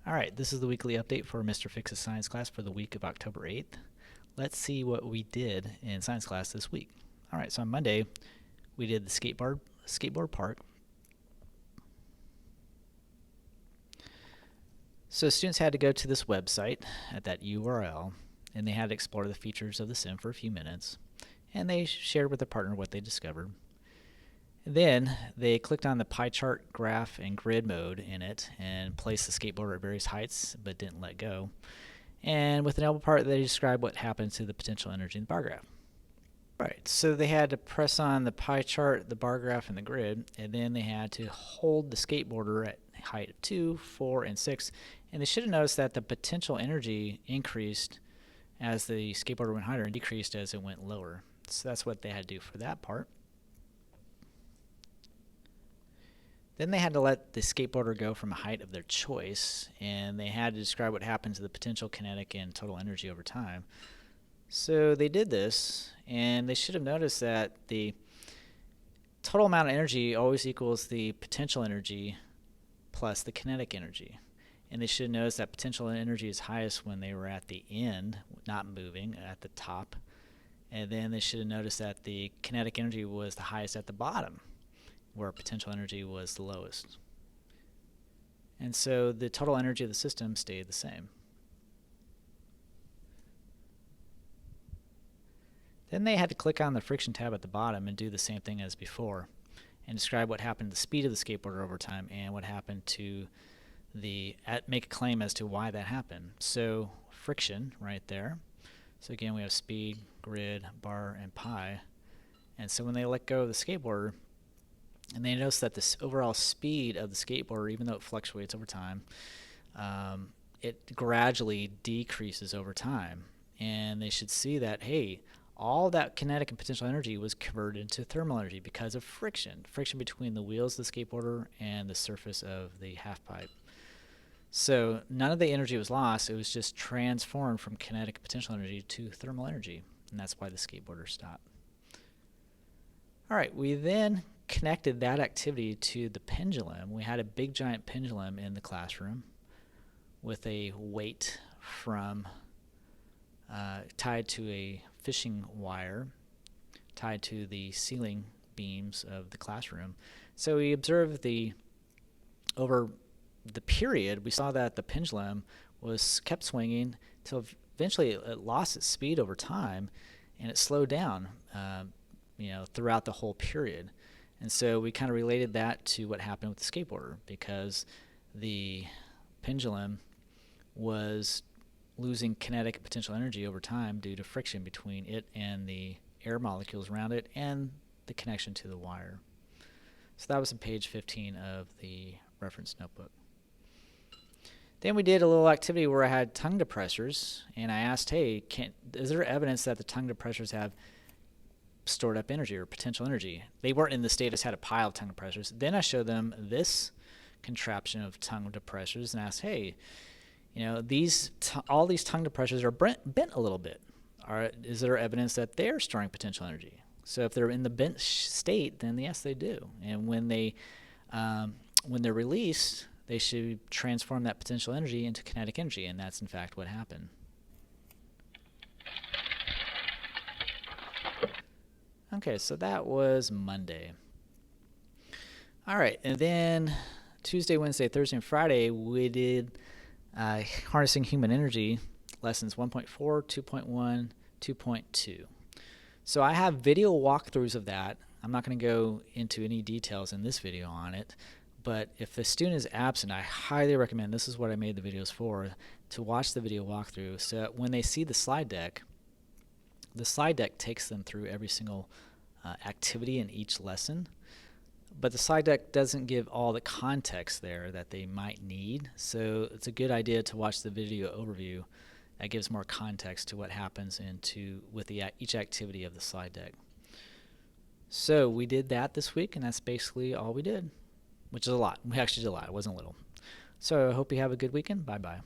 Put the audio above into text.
Alright, this is the weekly update for Mr. Fix's science class for the week of October 8th. Let's see what we did in science class this week. Alright, so on Monday, we did the Skateboard Park. So students had to go to this website at that URL, and they had to explore the features of the sim for a few minutes, and they shared with their partner what they discovered. Then they clicked on the pie chart, graph, and grid mode in it and placed the skateboarder at various heights but didn't let go. And with the elbow part, they described what happened to the potential energy in the bar graph. Right, so they had to press on the pie chart, the bar graph, and the grid, and then they had to hold the skateboarder at height of 2, 4, and 6. And they should have noticed that the potential energy increased as the skateboarder went higher and decreased as it went lower. So that's what they had to do for that part. Then they had to let the skateboarder go from a height of their choice, and they had to describe what happened to the potential kinetic and total energy over time. So they did this, and they should have noticed that the total amount of energy always equals the potential energy plus the kinetic energy. And they should have noticed that potential energy is highest when they were at the end, not moving, at the top. And then they should have noticed that the kinetic energy was the highest at the bottom, where potential energy was the lowest. And so the total energy of the system stayed the same. Then they had to click on the friction tab at the bottom and do the same thing as before and describe what happened to the speed of the skateboarder over time and what happened to make a claim as to why that happened. So friction right there. So again, we have speed, grid, bar, and pi. And so when they let go of the skateboarder, and they notice that the overall speed of the skateboarder, even though it fluctuates over time, it gradually decreases over time. And they should see that, hey, all that kinetic and potential energy was converted into thermal energy because of friction between the wheels of the skateboarder and the surface of the half pipe. So none of the energy was lost. It was just transformed from kinetic and potential energy to thermal energy, and that's why the skateboarder stopped. All right, we then connected that activity to the pendulum. We had a big giant pendulum in the classroom with a weight from tied to a fishing wire tied to the ceiling beams of the classroom. So we observed over the period, we saw that the pendulum kept swinging until eventually it lost its speed over time, and it slowed down throughout the whole period. And so we kind of related that to what happened with the skateboarder, because the pendulum was losing kinetic and potential energy over time due to friction between it and the air molecules around it and the connection to the wire. So that was on page 15 of the reference notebook. Then we did a little activity where I had tongue depressors, and I asked, hey, is there evidence that the tongue depressors have stored up energy or potential energy? They weren't in the state, just had a pile of tongue depressors. Then I showed them this contraption of tongue depressors and asked, hey, all these tongue depressors are bent a little bit. Is there evidence that they're storing potential energy? So if they're in the bent state, then yes, they do. And when they're released, they should transform that potential energy into kinetic energy, and that's in fact what happened. Okay, so that was Monday. All right, and then Tuesday, Wednesday, Thursday, and Friday, we did Harnessing Human Energy lessons 1.4, 2.1, 2.2. So I have video walkthroughs of that. I'm not going to go into any details in this video on it, but if the student is absent, I highly recommend, this is what I made the videos for, to watch the video walkthrough so that when they see the slide deck takes them through every single activity in each lesson. But the slide deck doesn't give all the context there that they might need, so it's a good idea to watch the video overview. That gives more context to what happens with each activity of the slide deck. So we did that this week, and that's basically all we did, which is a lot. We actually did a lot. It wasn't little. So I hope you have a good weekend. Bye-bye.